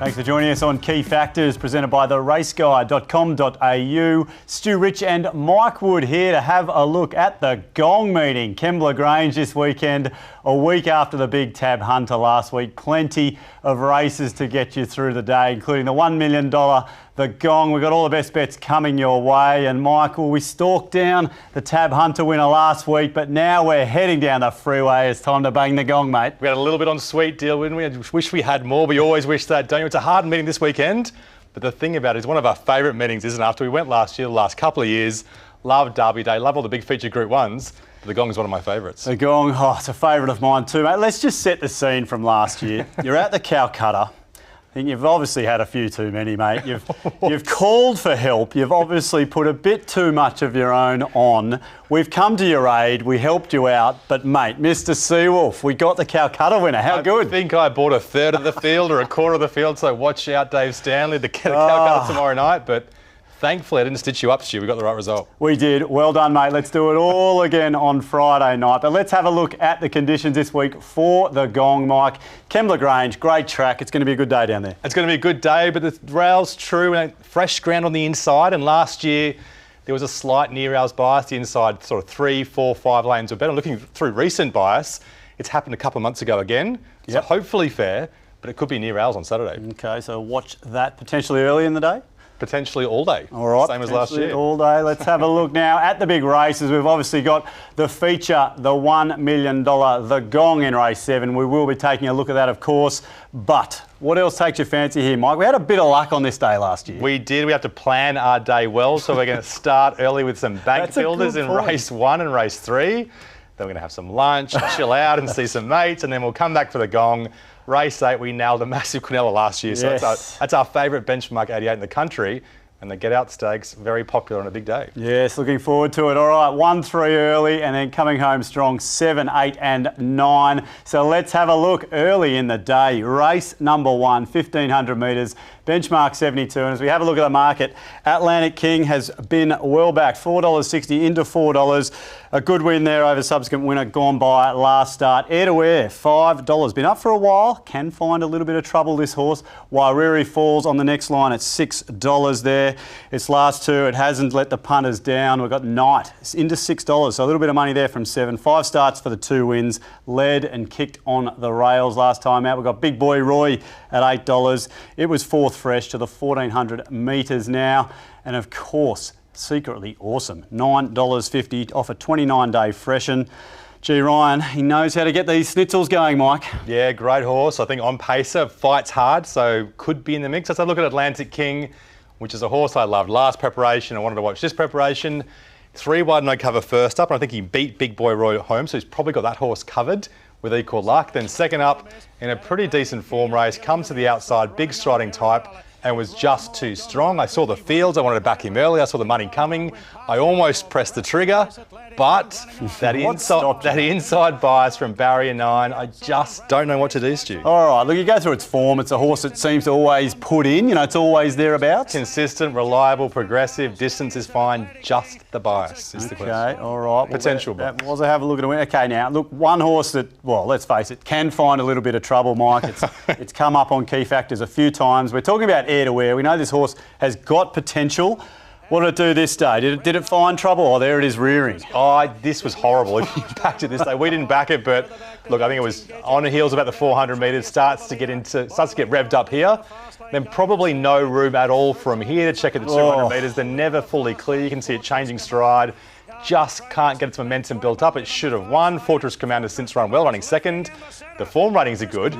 Thanks for joining us on Key Factors, presented by theraceguide.com.au. Stu Rich and Mike Wood here to have a look at the Gong meeting. Kembla Grange this weekend, a week after the big Tab Hunter last week. Plenty of races to get you through the day, including the $1 million, the Gong. We've got all the best bets coming your way. And Michael, we stalked down the Tab Hunter winner last week, but now we're heading down the freeway. It's time to bang the Gong, mate. We had a little bit on sweet deal, didn't we? I wish we had more. We always wish that, don't you? It's a hard meeting this weekend, but the thing about it is one of our favourite meetings, isn't it? After we went last year, the last couple of years, love Derby Day, love all the big feature Group 1s. The Gong is one of my favourites. The Gong, it's a favourite of mine too, mate. Let's just set the scene from last year. You're at the Calcutta. I think you've obviously had a few too many, mate. You've called for help. You've obviously put a bit too much of your own on. We've come to your aid. We helped you out. But, mate, Mr. Seawolf, we got the Calcutta winner. How good? I think I bought a third of the field or a quarter of the field, so watch out, Dave Stanley, the Calcutta tomorrow night. But thankfully, I didn't stitch you up, Stu. We got the right result. We did. Well done, mate. Let's do it all again on Friday night. But let's have a look at the conditions this week for the Gong, Mike. Kembla Grange, great track. It's going to be a good day down there. It's going to be a good day, but the rail's true. Fresh ground on the inside, and last year there was a slight near rails bias. The inside sort of 3, 4, 5 lanes were better. Looking through recent bias, it's happened a couple of months ago again. So hopefully fair, but it could be near rails on Saturday. Okay, so watch that potentially early in the day. Potentially all day. All right. Same as last year. All day. Let's have a look now at the big races. We've obviously got the feature, the $1 million, the Gong in race 7. We will be taking a look at that, of course. But what else takes your fancy here, Mike? We had a bit of luck on this day last year. We did. We have to plan our day well. So we're going to start early with some bank builders in race 1 and race 3. Then we're going to have some lunch, chill out and see some mates. And then we'll come back for the Gong. Race 8, we nailed a massive Quinella last year, so that's our favourite benchmark 88 in the country, and the Get Out Stakes, very popular on a big day. Yes, looking forward to it. All right, 1, 3 early, and then coming home strong, 7, 8 and 9. So let's have a look early in the day. Race number 1, 1,500 metres, benchmark 72. And as we have a look at the market, Atlantic King has been well back, $4.60 into $4. A good win there over subsequent winner gone by last start. Air to Air, $5. Been up for a while, can find a little bit of trouble, this horse. Wairiri falls on the next line at $6 there. Its last 2, it hasn't let the punters down. We've got Knight, it's into $6, so a little bit of money there from 7. 5 starts for the 2 wins. Led and kicked on the rails last time out. We've got Big Boy Roy at $8. It was 4th fresh to the 1,400 metres now. And of course, secretly awesome, $9.50 off a 29-day freshen. Gee, Ryan, he knows how to get these schnitzels going, Mike. Yeah, great horse. I think on pacer, fights hard, so could be in the mix. Let's have a look at Atlantic King, which is a horse I loved. Last preparation, I wanted to watch this preparation. 3 wide no cover first up, and I think he beat Big Boy Roy at home, so he's probably got that horse covered with equal luck. Then second up in a pretty decent form race, comes to the outside, big striding type, and was just too strong. I saw the fields, I wanted to back him early, I saw the money coming. I almost pressed the trigger, but that inside bias from barrier 9, I just don't know what to do, Stu. All right, look, you go through its form. It's a horse that seems to always put in, you know, it's always thereabouts. Consistent, reliable, progressive, distance is fine, just the bias is the question. Okay, all right. Potential. That was a have a look at a win. Okay, now, look, one horse that, well, let's face it, can find a little bit of trouble, Mike. It's come up on Key Factors a few times. We're talking about Air to Air. We know this horse has got potential. What did it do this day? Did it find trouble? Oh, there it is rearing. Oh, this was horrible. If you backed it this day, we didn't back it, but look, I think it was on the heels about the 400 metres, starts to get revved up here. Then probably no room at all from here to check at the 200 metres. They're never fully clear. You can see it changing stride. Just can't get its momentum built up. It should have won. Fortress Commander since run well, running second. The form ratings are good,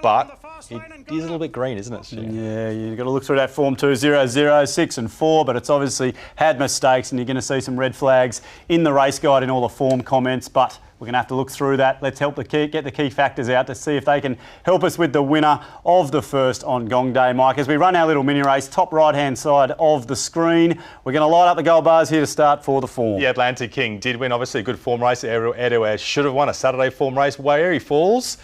but it is a little bit green, isn't it, Stu? Yeah, you've got to look through that form too. 0, 0, 6 and 4, but it's obviously had mistakes, and you're going to see some red flags in the race guide in all the form comments, but we're going to have to look through that. Let's help get the key factors out to see if they can help us with the winner of the first on Gong Day, Mike. As we run our little mini race, top right-hand side of the screen, we're going to light up the gold bars here to start for the form. Yeah, Atlantic King did win, obviously a good form race. Air to Air should have won a Saturday form race. Wairiri Falls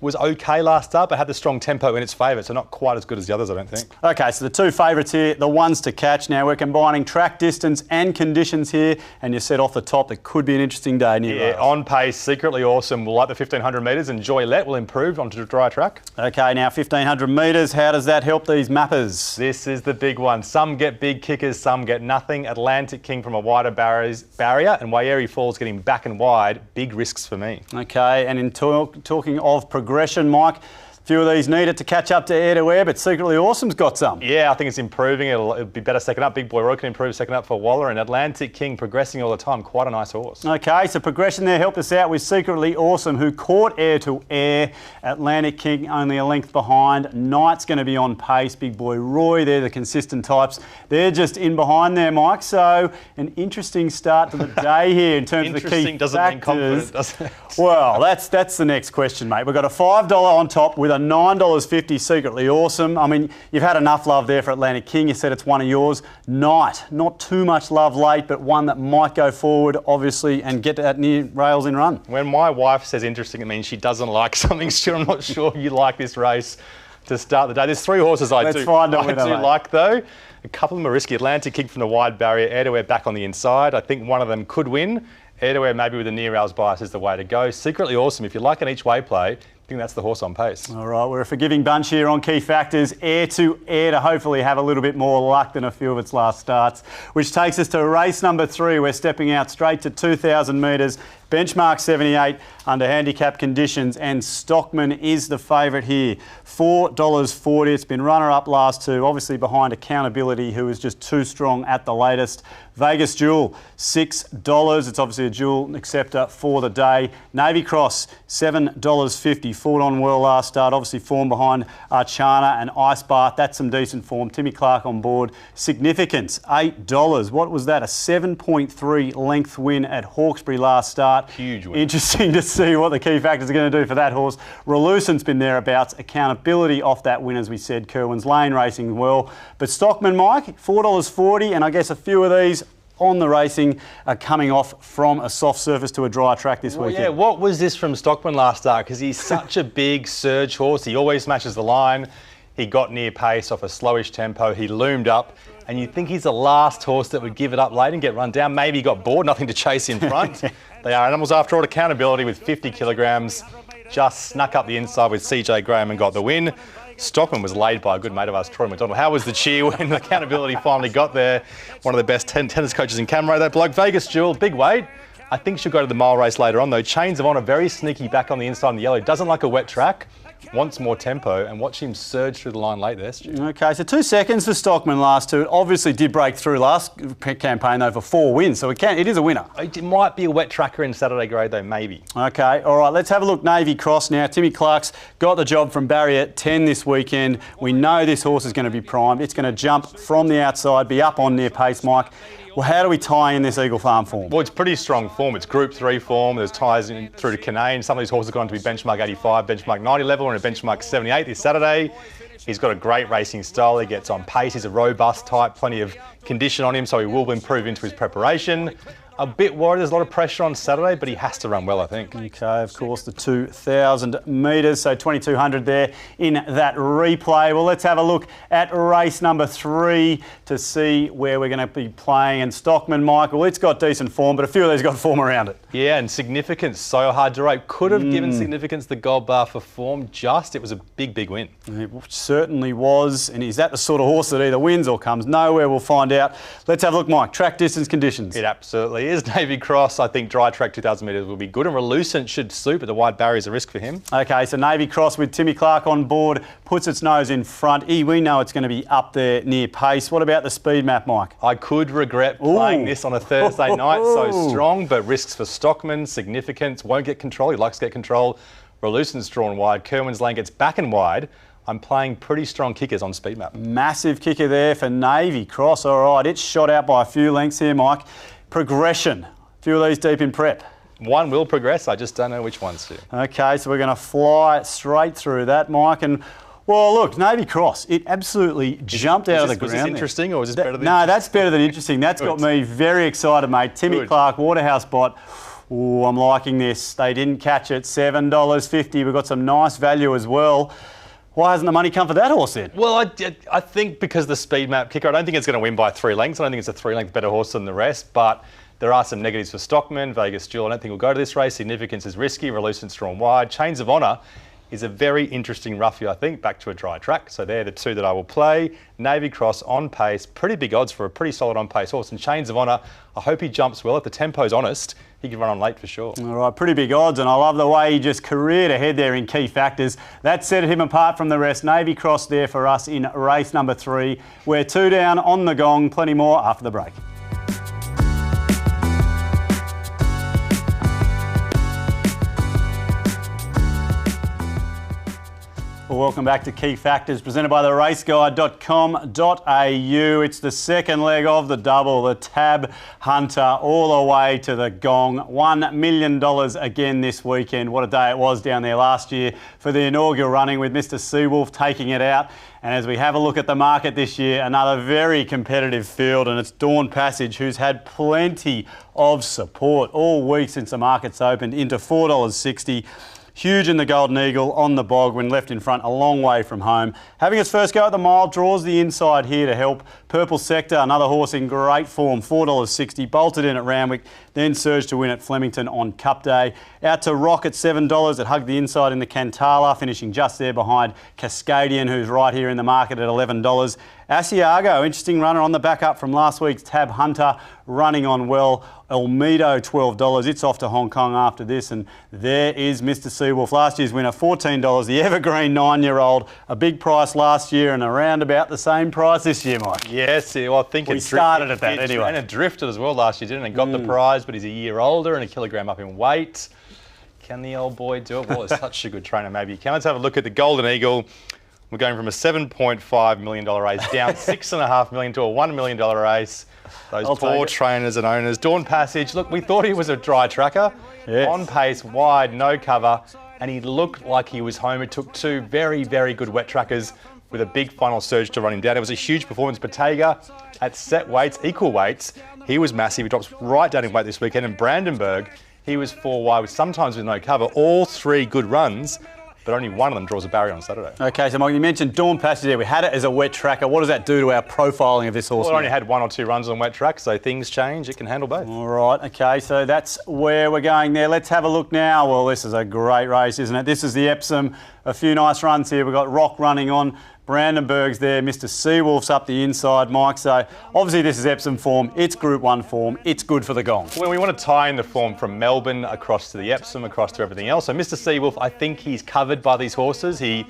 was okay last start, but had the strong tempo in its favour, so not quite as good as the others, I don't think. Okay, so the two favourites here, the ones to catch. Now we're combining track distance and conditions here, and you said off the top that could be an interesting day near Yeah, rails. on pace, Secretly Awesome will like the 1500 metres, and Joylette will improve onto the dry track. Okay, now 1500 metres, how does that help these mappers? This is the big one. Some get big kickers, some get nothing. Atlantic King from a wider barrier, and Waieri Falls getting back and wide. Big risks for me. Okay, and in talking of progression, Mike, a few of these need it to catch up to air, but Secretly Awesome's got some. Yeah, I think it's improving. It'll be better second up. Big Boy Roy can improve second up for Waller, and Atlantic King progressing all the time. Quite a nice horse. Okay, so progression there helped us out with Secretly Awesome, who caught air to air. Atlantic King only a length behind. Knight's going to be on pace. Big Boy Roy, they're the consistent types. They're just in behind there, Mike. So an interesting start to the day here in terms of the key Interesting doesn't mean confident, does it? Well, that's the next question, mate. We've got a $5 on top with a $9.50 Secretly Awesome. I mean, you've had enough love there for Atlantic King. You said it's one of yours. Knight, not too much love late, but one that might go forward, obviously, and get that near rails in run. When my wife says interesting, it means she doesn't like something. Still, I'm not sure you like this race to start the day. There's three horses I do like, though. A couple of them are risky. Atlantic King from the wide barrier, air to air back on the inside. I think one of them could win. Air to air maybe with a near rails bias is the way to go. Secretly Awesome, if you like an each way play, I think that's the horse on pace. All right, we're a forgiving bunch here on key factors. Air to air to hopefully have a little bit more luck than a few of its last starts, which takes us to race number 3. We're stepping out straight to 2,000 metres. Benchmark 78 under handicap conditions, and Stockman is the favourite here. $4.40. It's been runner-up last two, obviously behind Accountability, who was just too strong at the latest. Vegas Jewel, $6. It's obviously a dual acceptor for the day. Navy Cross, $7.50. Fought on well last start, obviously form behind Archana and Ice Bath. That's some decent form. Timmy Clark on board. Significance, $8. What was that? A 7.3 length win at Hawkesbury last start. Huge win. Interesting to see what the key factors are going to do for that horse. Relucent's been thereabouts. Accountability off that win, as we said. Kerwin's Lane racing well. But Stockman, Mike, $4.40, and I guess a few of these on the racing are coming off from a soft surface to a dry track this weekend. Yeah, what was this from Stockman last start? Because he's such a big surge horse. He always smashes the line. He got near pace off a slowish tempo. He loomed up. And you think he's the last horse that would give it up late and get run down. Maybe he got bored, nothing to chase in front. They are animals after all. Accountability with 50 kilograms. Just snuck up the inside with CJ Graham and got the win. Stockman was laid by a good mate of ours, Troy McDonald. How was the cheer when Accountability finally got there? One of the best tennis coaches in Camero, that bloke. Vegas Jewel, big weight. I think she'll go to the mile race later on, though. Chains of Honour, very sneaky back on the inside in the yellow. Doesn't like a wet track. Wants more tempo, and watch him surge through the line late there, Stu. Okay, so 2 seconds for Stockman last two. It obviously did break through last campaign, though, for 4 wins, so it is a winner. It might be a wet tracker in Saturday grade, though, maybe. Okay, all right, let's have a look. Navy Cross now. Timmy Clark's got the job from barrier 10 this weekend. We know this horse is going to be primed. It's going to jump from the outside, be up on near pace, Mike. Well, how do we tie in this Eagle Farm form? Well, it's pretty strong form. It's Group 3 form. There's ties in through to Canaan. Some of these horses have gone to be benchmark 85, benchmark 90 level, and a benchmark 78 this Saturday. He's got a great racing style. He gets on pace. He's a robust type, plenty of condition on him, so he will improve into his preparation. A bit worried, there's a lot of pressure on Saturday, but he has to run well, I think. Okay, of course, the 2,000 metres, so 2,200 there in that replay. Well, let's have a look at race number 3 to see where we're going to be playing. And Stockman, Michael, it's got decent form, but a few of these got form around it. Yeah, and Significance, so hard to rate. Could have given Significance the gold bar for form, it was a big, big win. It certainly was, and is that the sort of horse that either wins or comes nowhere? We'll find out. Let's have a look, Mike. Track distance conditions. It absolutely is. Navy Cross, I think dry track 2,000 metres will be good, and Relucent should suit, but the wide barrier is a risk for him. Okay, so Navy Cross with Timmy Clark on board, puts its nose in front. We know it's going to be up there near pace. What about the speed map, Mike? I could regret playing this on a Thursday night, so strong, but risks for Stockman. Significance, won't get control. He likes to get control. Relucent's drawn wide. Kerwin's Lane gets back and wide. I'm playing pretty strong kickers on speed map. Massive kicker there for Navy Cross. All right, it's shot out by a few lengths here, Mike. Progression. A few of these deep in prep. One will progress. I just don't know which ones to. Okay, so we're going to fly straight through that, Mike. And well, look, Navy Cross, it absolutely jumped out of the ground. Was this interesting, or was this better than No, that's better than interesting. That's got me very excited, mate. Timmy Clark, Waterhouse Bot. Ooh, I'm liking this. They didn't catch it. $7.50. We've got some nice value as well. Why hasn't the money come for that horse then? Well, I think because the speed map kicker, I don't think it's going to win by 3 lengths. I don't think it's a 3-length better horse than the rest, but there are some negatives for Stockman. Vegas Jewel, I don't think will go to this race. Significance is risky. Reluctance drawn wide. Chains of Honour is a very interesting roughie, I think, back to a dry track. So they're the two that I will play. Navy Cross on pace, pretty big odds for a pretty solid on pace horse. And Chains of Honour, I hope he jumps well. If the tempo's honest, he can run on late for sure. All right, pretty big odds, and I love the way he just careered ahead there in key factors. That set him apart from the rest. Navy Cross there for us in race number 3. We're 2 down on the gong. Plenty more after the break. Well, welcome back to Key Factors, presented by theraceguide.com.au. It's the second leg of the double, the Tab Hunter, all the way to the gong. $1 million again this weekend. What a day it was down there last year for the inaugural running, with Mr. Seawolf taking it out. And as we have a look at the market this year, another very competitive field, and it's Dawn Passage, who's had plenty of support all week since the market's opened, into $4.60. Huge in the Golden Eagle on the bog when left in front a long way from home. Having its first go at the mile, draws the inside here to help. Purple Sector, another horse in great form, $4.60, bolted in at Randwick, then surged to win at Flemington on Cup Day. Out to Rock at $7, it hugged the inside in the Cantala, finishing just there behind Cascadian, who's right here in the market at $11. Asiago, interesting runner on the back up from last week's Tab Hunter, running on well. Almedo, $12. It's off to Hong Kong after this, and there is Mr. Seawolf, last year's winner, $14. The evergreen 9-year-old, a big price last year and around about the same price this year, Mike. Yes, well, I think we started at that anyway. And it drifted as well last year, didn't it? And got the prize, but he's a year older and a kilogram up in weight. Can the old boy do it? Well, he's such a good trainer, maybe he can. Let's have a look at the Golden Eagle. We're going from a $7.5 million race down $6.5 million to a $1 million race. Those poor trainers and owners. Dawn Passage, look, we thought he was a dry tracker. Yes. On pace, wide, no cover, and he looked like he was home. It took 2 very, very good wet trackers with a big final surge to run him down. It was a huge performance. Bottega at set weights, equal weights, he was massive. He drops right down in weight this weekend. And Brandenburg, he was 4 wide, sometimes with no cover. All 3 good runs, but only one of them draws a barrier on Saturday. Okay, so Mike, you mentioned Dawn Passage there. We had it as a wet tracker. What does that do to our profiling of this horse? Well, it only had 1 or 2 runs on wet track, so things change. It can handle both. All right, okay, so that's where we're going there. Let's have a look now. Well, this is a great race, isn't it? This is the Epsom. A few nice runs here. We've got Rock running on. Brandenburg's there, Mr. Seawolf's up the inside, Mike. So obviously this is Epsom form, it's Group 1 form, it's good for the gong. Well, we want to tie in the form from Melbourne across to the Epsom, across to everything else. So Mr. Seawolf, I think he's covered by these horses. He,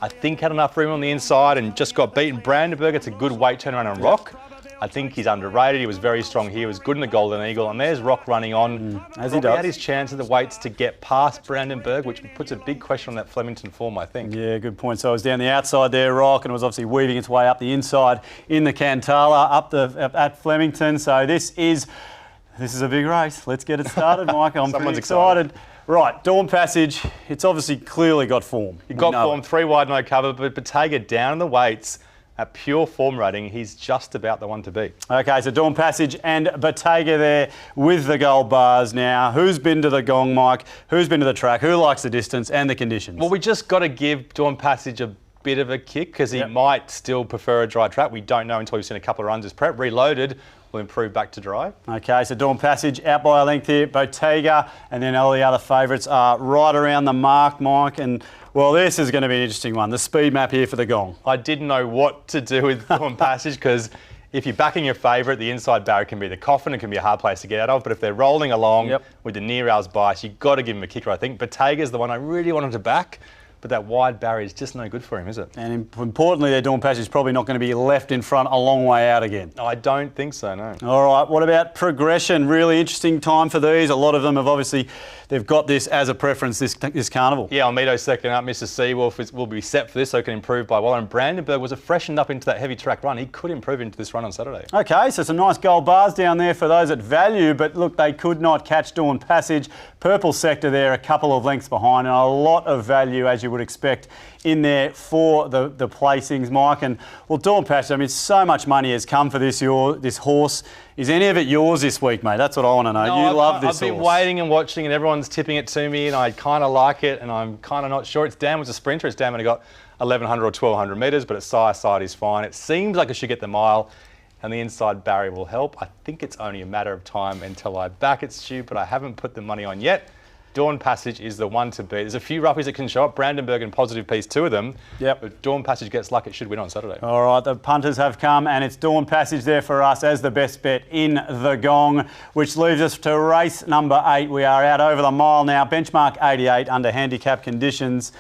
I think, had enough room on the inside and just got beaten. Brandenburg, it's a good weight turnaround on Rock. I think he's underrated. He was very strong here. He was good in the Golden Eagle. And there's Rock running on. As he does. He had his chance at the weights to get past Brandenburg, which puts a big question on that Flemington form, I think. Yeah, good point. So it was down the outside there, Rock, and it was obviously weaving its way up the inside in the Cantala, at Flemington. So this is a big race. Let's get it started, Mike. I'm pretty excited. Right, Dawn Passage, it's obviously clearly got form. He got form, 3 wide, no cover, but Bottega down in the weights. At pure form rating, he's just about the one to beat. Okay, so Dawn Passage and Bottega there with the gold bars now. Who's been to the gong, Mike? Who's been to the track? Who likes the distance and the conditions? Well, we just got to give Dawn Passage a bit of a kick because he might still prefer a dry track. We don't know until we've seen a couple of runs as prep. Reloaded will improve back to dry. Okay, so Dawn Passage out by a length here. Bottega and then all the other favourites are right around the mark, Mike. And well, this is going to be an interesting one. The speed map here for the gong. I didn't know what to do with Dawn Passage because if you're backing your favourite, the inside barrier can be the coffin. It can be a hard place to get out of. But if they're rolling along with the near hours bias, you've got to give him a kicker, I think. Bottega's the one I really wanted to back. But that wide barrier is just no good for him, is it? And importantly, their Dawn Passage is probably not going to be left in front a long way out again. I don't think so, no. All right, what about Progression? Really interesting time for these. A lot of them have obviously, they've got this as a preference this carnival. Yeah, Almedo's second up. Mr. Seawolf will be set for this, so can improve by well. And Brandenburg was freshened up into that heavy track run. He could improve into this run on Saturday. Okay, so some nice gold bars down there for those at value, but look, they could not catch Dawn Passage. Purple Sector there, a couple of lengths behind, and a lot of value, as you you would expect in there for the placings, Mike. And, well, Dawn Passage, I mean, so much money has come for this horse. Is any of it yours this week, mate? That's what I want to know. No, you love this horse. I've been horse. waiting and watching, and everyone's tipping it to me, and I kind of like it, and I'm kind of not sure. It's Dan was a sprinter. It's Dan when he got 1,100 or 1,200 metres, but its side is fine. It seems like it should get the mile, and the inside barrier will help. I think it's only a matter of time until I back it, Stu, but I haven't put the money on yet. Dawn Passage is the one to beat. There's a few roughies that can show up. Brandenburg and Positive Piece, 2 of them. Yep. But Dawn Passage gets luck. It should win on Saturday. All right, the punters have come, and it's Dawn Passage there for us as the best bet in the Gong, which leaves us to race number 8. We are out over the mile now. Benchmark 88 under handicap conditions.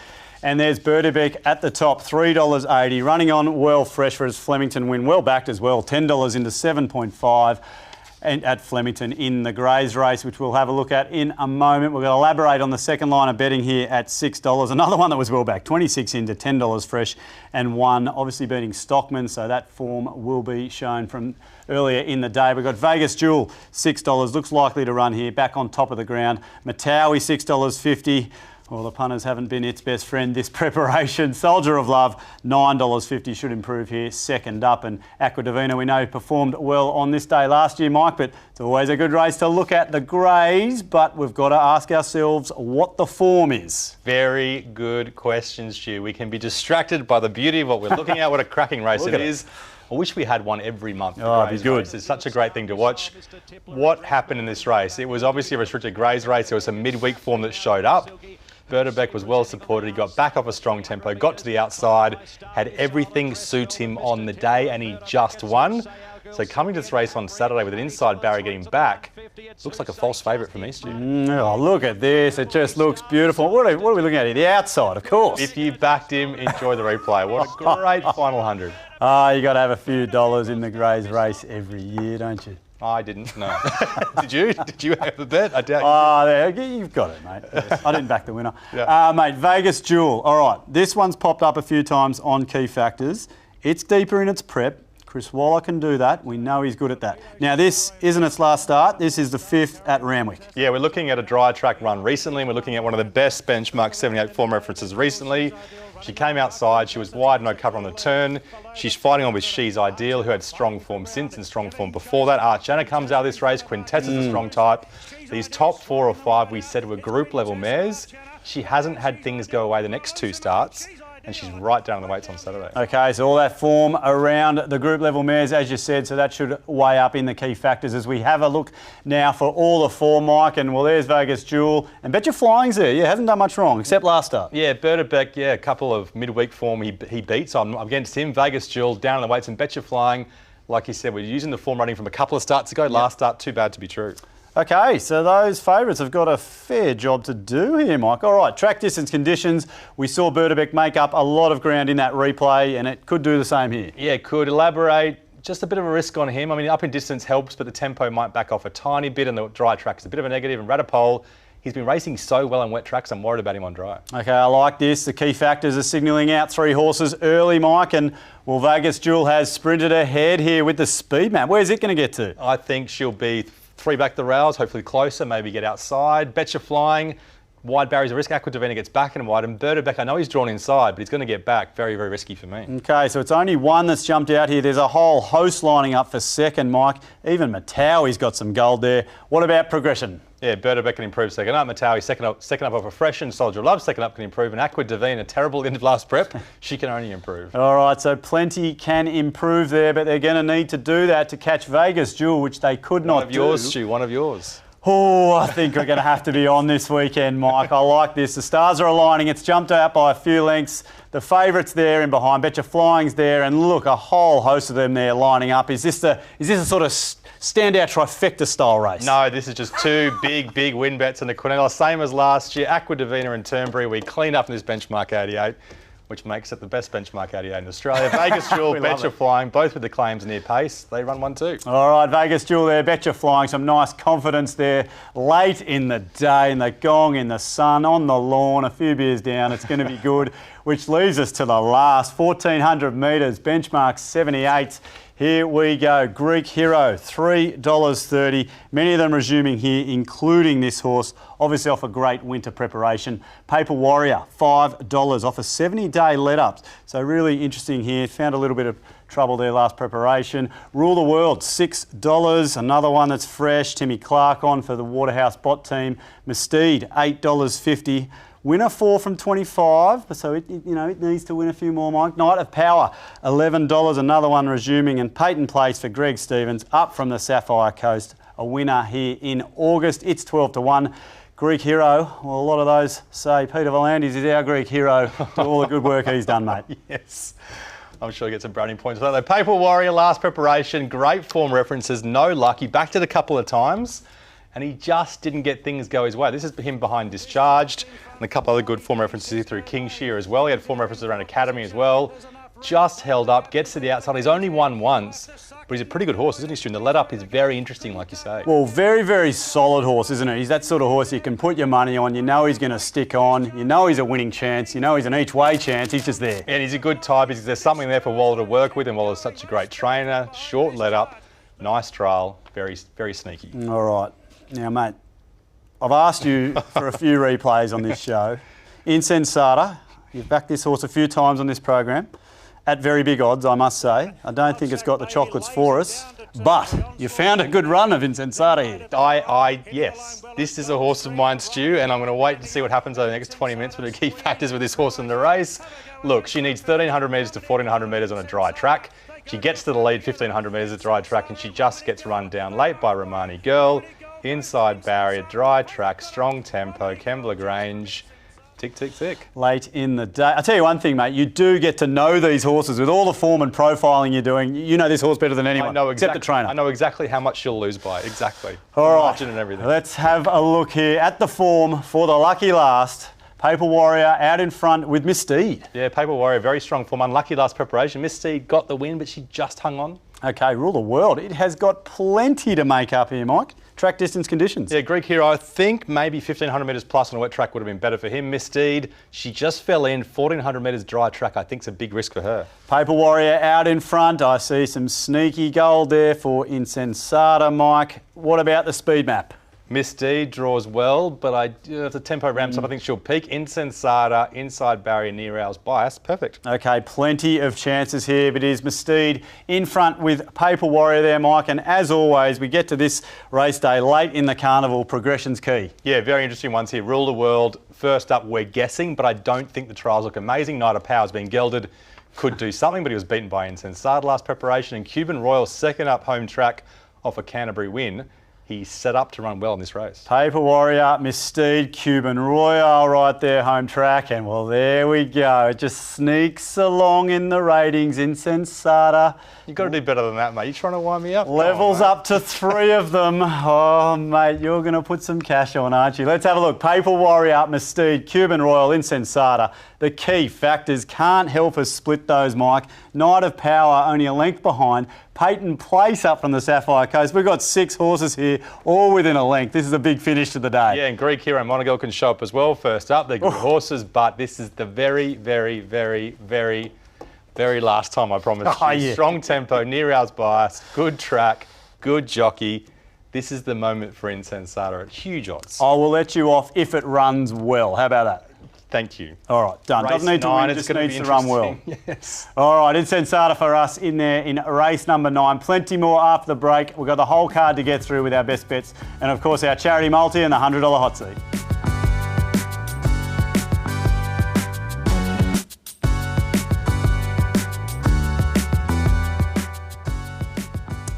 And there's Berdebeck at the top, $3.80. Running on well fresh for his Flemington win. Well backed as well, $10 into 7.5. And at Flemington in the Greys race, which we'll have a look at in a moment. We're going to elaborate on the second line of betting here at $6. Another one that was well back, 26 into $10 fresh, and 1 obviously beating Stockman, so that form will be shown from earlier in the day. We've got Vegas Jewel, $6, looks likely to run here, back on top of the ground. Matawi, $6.50. Well, the punters haven't been its best friend this preparation. Soldier of Love, $9.50, should improve here, second up. And Aqua Divina, we know, performed well on this day last year, Mike, but it's always a good race to look at the Greys, but we've got to ask ourselves what the form is. Very good question, Stu. We can be distracted by the beauty of what we're looking at. What a cracking race it is. I wish we had one every month. Oh, it'd be good. Race. It's such a great thing to watch. What happened in this race? It was obviously a restricted Greys race. There was some midweek form that showed up. Berdebeck was well supported. He got back off a strong tempo, got to the outside, had everything suit him on the day, and he just won. So coming to this race on Saturday with an inside barrier getting back, looks like a false favourite for me, Stu. Oh, look at this. It just looks beautiful. What are we looking at here? The outside, of course. If you backed him, enjoy the replay. What a great final 100. You got to have a few dollars in the Greys race every year, don't you? I didn't, no. Did you? Did you have a bet? I doubt you. There, you've got it, mate. Yes. I didn't back the winner. Yeah. Mate, Vegas Jewel. All right, this one's popped up a few times on Key Factors. It's deeper in its prep. Chris Waller can do that. We know he's good at that. Now, this isn't its last start. This is the 5th at Randwick. Yeah, we're looking at a dry track run recently, and we're looking at one of the best benchmark 78 form references recently. She came outside, she was wide, no cover on the turn. She's fighting on with She's Ideal, who had strong form since and strong form before that. Archana comes out of this race, Quintessa's a strong type. These top 4 or 5 we said were group level mares. She hasn't had things go away the next 2 starts, and she's right down in the weights on Saturday. Okay, so all that form around the group level mares, as you said, so that should weigh up in the Key Factors as we have a look now for all the form, Mike. And well, there's Vegas Jewel. And Bet Your Flying's there. Yeah, hasn't done much wrong, except last start. Yeah, Berdebeck, yeah, a couple of midweek form he beat, so I'm against him. Vegas Jewel, down in the weights, and Bet Your Flying, like you said, we're using the form running from a couple of starts ago. Last start, too bad to be true. Okay, so those favourites have got a fair job to do here, Mike. All right, track distance conditions. We saw Berdebeck make up a lot of ground in that replay, and it could do the same here. Yeah, it could. Elaborate. Just a bit of a risk on him. I mean, up in distance helps, but the tempo might back off a tiny bit, and the dry track is a bit of a negative. And Radipole, he's been racing so well on wet tracks, I'm worried about him on dry. Okay, I like this. The Key Factors are signalling out 3 horses early, Mike, and well, Vegas Jewel has sprinted ahead here with the speed map. Where's it going to get to? I think she'll be 3 back the rails, hopefully closer, maybe get outside. Bet Your Flying, wide barriers a risk. Aqua Divina gets back and wide. And Berdebeck, I know he's drawn inside, but he's going to get back. Very, very risky for me. Okay, so it's only one that's jumped out here. There's a whole host lining up for second, Mike. Even Matawi's got some gold there. What about progression? Yeah, Berdebeck can improve second up. Matawi second up off a fresh, and Soldier of Love second up can improve. And Aqua Divina, terrible end of last prep, she can only improve. All right, so plenty can improve there, but they're going to need to do that to catch Vegas Jewel, which they could not do. One of yours, Stu, one of yours. Oh, I think we're going to have to be on this weekend, Mike. I like this. The stars are aligning. It's jumped out by a few lengths. The favourites there in behind. Bet Your Flying's there, and look, a whole host of them there lining up. Is this a sort of standout trifecta style race? No, this is just 2 big win bets in the Quinella. Same as last year. Aqua Divina and Turnberry. We cleaned up in this benchmark 88. Which makes it the best benchmark 88 in Australia. Vegas Jewel, Bet Your Flying, both with the claims near pace. They run 1-2. All right, Vegas Jewel there, Bet Your Flying. Some nice confidence there late in the day, in the Gong, in the sun, on the lawn, a few beers down. It's going to be good, which leaves us to the last 1,400 metres, benchmark 78. Here we go. Greek Hero, $3.30. Many of them resuming here, including this horse, obviously off a great winter preparation. Paper Warrior, $5 off a 70-day let-up. So really interesting here. Found a little bit of trouble there last preparation. Rule the World, $6. Another one that's fresh. Timmy Clark on for the Waterhouse Bot team. Mesteed, $8.50. Winner 4 from 25, so it needs to win a few more, Mike. Night of Power, $11. Another one resuming, and Peyton Place for Greg Stevens, up from the Sapphire Coast. A winner here in August. It's 12-1. Greek Hero, well, a lot of those say Peter Volandis is our Greek hero to all the good work he's done, mate. Yes. I'm sure he gets some brownie points for that. Paper Warrior, last preparation, great form references, no luck. He backed it a couple of times and he just didn't get things go his way. This is him behind Discharged and a couple other good form references here through King Shear as well. He had form references around Academy as well. Just held up, gets to the outside. He's only won once, but he's a pretty good horse, isn't he, Stu? The let-up is very interesting, like you say. Well, very, very solid horse, isn't it? He's that sort of horse you can put your money on. You know he's going to stick on. You know he's a winning chance. You know he's an each-way chance. He's just there. And he's a good type. There's something there for Waller to work with, and Waller's such a great trainer. Short let-up, nice trial, very, very sneaky. All right. Now, mate, I've asked you for a few replays on this show. Insensata, you've backed this horse a few times on this program. At very big odds, I must say. I don't think it's got the chocolates for us, but you found a good run of Insensata here. Yes. This is a horse of mine, Stu, and I'm going to wait to see what happens over the next 20 minutes with the key factors with this horse in the race. Look, she needs 1,300 metres to 1,400 metres on a dry track. She gets to the lead 1,500 metres at dry track, and she just gets run down late by Romani Girl. Inside barrier, dry track, strong tempo, Kembla Grange. Tick, tick, tick. Late in the day. I'll tell you one thing, mate. You do get to know these horses with all the form and profiling you're doing. You know this horse better than anyone, except the trainer. I know exactly how much she'll lose by. Exactly. All right. Margin and everything. Let's have a look here at the form for the lucky last. Paper Warrior out in front with Miss Steed. Yeah, Paper Warrior, very strong form. Unlucky last preparation. Miss Steed got the win, but she just hung on. Okay, Rule the World. It has got plenty to make up here, Mike. Track distance conditions. Yeah, Greek Hero, I think maybe 1,500 metres plus on a wet track would have been better for him. Miss Steed, she just fell in. 1,400 metres dry track, I think, is a big risk for her. Paper Warrior out in front. I see some sneaky gold there for Insensata, Mike. What about the speed map? Miss Steed draws well, but if the tempo ramps up, I think she'll peak. Insensata, inside barrier, near ours, bias. Perfect. Okay, plenty of chances here, but it is Miss Steed in front with Paper Warrior there, Mike. And as always, we get to this race day late in the carnival. Progression's key. Yeah, very interesting ones here. Rule the World, first up, we're guessing, but I don't think the trials look amazing. Night of Power's been gelded. Could do something, but he was beaten by Insensata last preparation. And Cuban Royal, second up home track off a Canterbury win. He's set up to run well in this race. Paper Warrior, Miss Steed, Cuban Royal right there, home track. And well, there we go. It just sneaks along in the ratings. Insensata. You've got to do better than that, mate. You're trying to wind me up. Levels up to 3 of them. Oh, mate, you're going to put some cash on, aren't you? Let's have a look. Paper Warrior, Miss Steed, Cuban Royal, Insensata. The key factors can't help us split those, Mike. Night of Power only a length behind. Peyton Place up from the Sapphire Coast. We've got 6 horses here, all within a length. This is a big finish to the day. Yeah, and Greek Hero and Monagal can show up as well first up. They're good horses, but this is the very, very, very, very, very last time, I promise you. Yeah. Strong tempo, near ours bias, good track, good jockey. This is the moment for Insensata at huge odds. I will let you off if it runs well. How about that? Thank you. All right, done. Race Doesn't need to win, just needs to run well. Yes. All right, Insensata for us in there in race number 9. Plenty more after the break. We've got the whole card to get through with our best bets. And of course, our charity multi and the $100 hot seat.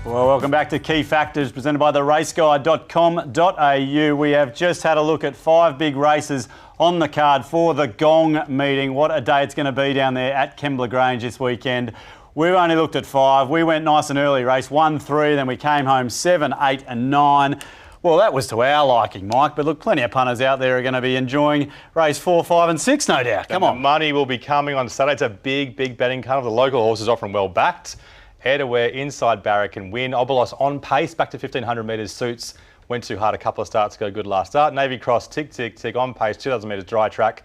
Well, welcome back to Key Factors, presented by theraceguide.com.au. We have just had a look at 5 big races on the card for the Gong meeting. What a day it's going to be down there at Kembla Grange this weekend. We've only looked at 5. We went nice and early. Race 1, 3, then we came home 7, 8 and 9. Well, that was to our liking, Mike. But look, plenty of punters out there are going to be enjoying race 4, 5 and 6, no doubt. Come on. The money will be coming on Saturday. It's a big, big betting card. The local horses often well backed. Air-to-wear, inside barrier can win. Obolos on pace, back to 1,500 metres suits. Went too hard a couple of starts ago, good last start. Navy Cross, tick, tick, tick, on pace, 2,000 metres dry track.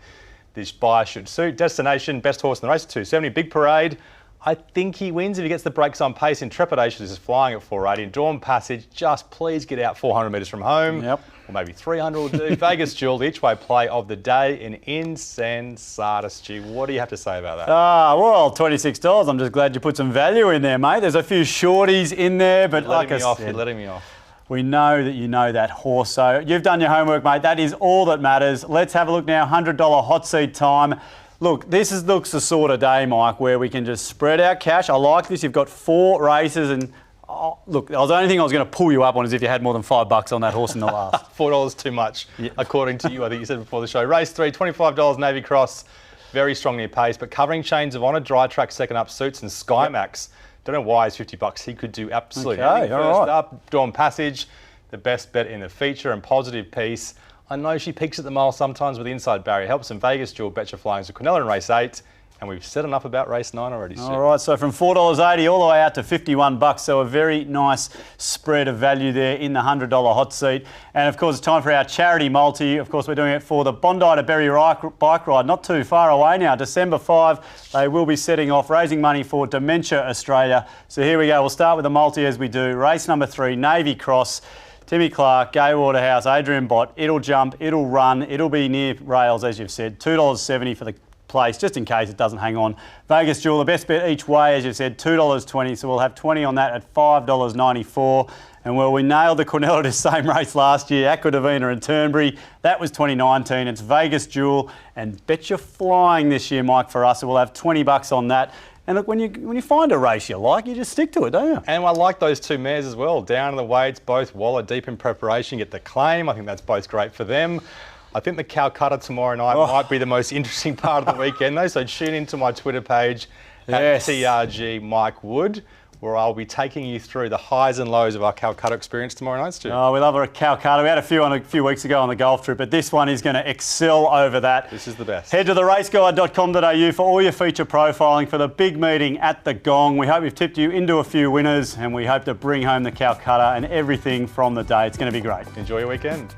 This buyer should suit. Destination, best horse in the race, 270. Big Parade, I think he wins if he gets the brakes on pace. Intrepidation is flying at 480. And Dawn Passage, just please get out 400 metres from home. Yep. Or maybe 300 will do. Vegas Jewel, the each-way play of the day in Insensata, Stu. What do you have to say about that? Well, $26. I'm just glad you put some value in there, mate. There's a few shorties in there, but like I said, you're letting me off. We know that you know that horse. So you've done your homework, mate. That is all that matters. Let's have a look now. $100 hot seat time. Look, this looks the sort of day, Mike, where we can just spread out cash. I like this. You've got 4 races and... look, the only thing I was going to pull you up on is if you had more than $5 on that horse in the last. $4 too much, according to you. I think you said before the show. Race 3, $25 Navy Cross. Very strong near pace, but covering Chains of Honour, Dry Track second up, Suits and Sky Max. Don't know why he's $50. He could do absolutely anything. First up, Dawn Passage, the best bet in the feature and positive piece. I know she peaks at the mile sometimes with the inside barrier. Helps in Vegas Jewel, Betcha Flying to Quinella in race 8. And we've said enough about race 9 already, Stu. All right, so from $4.80 all the way out to $51. So a very nice spread of value there in the $100 hot seat. And of course, it's time for our charity multi. Of course, we're doing it for the Bondi to Berry bike ride. Not too far away now. December 5, they will be setting off, raising money for Dementia Australia. So here we go. We'll start with the multi as we do. Race number 3, Navy Cross. Timmy Clark, Gay Waterhouse, Adrian Bott. It'll jump, it'll run, it'll be near rails, as you've said. $2.70 for the place, just in case it doesn't hang on. Vegas Jewel, the best bet each way, as you said, $2.20. So we'll have 20 on that at $5.94. And well, we nailed the Quinella to same race last year, Aqua Divina and Turnberry. That was 2019. It's Vegas Jewel and Betcha Flying this year, Mike, for us. So we'll have $20 on that. And look, when you find a race you like, you just stick to it, don't you? And I like those 2 mares as well. Down in the weights, both Waller deep in preparation, get the claim. I think that's both great for them. I think the Calcutta tomorrow night might be the most interesting part of the weekend, though. So tune into my Twitter page at TRG Mike Wood, where I'll be taking you through the highs and lows of our Calcutta experience tomorrow night, Stu. Oh, we love our Calcutta. We had a few weeks ago on the golf trip, but this one is going to excel over that. This is the best. Head to theraceguide.com.au for all your feature profiling for the big meeting at the Gong. We hope we've tipped you into a few winners, and we hope to bring home the Calcutta and everything from the day. It's going to be great. Enjoy your weekend.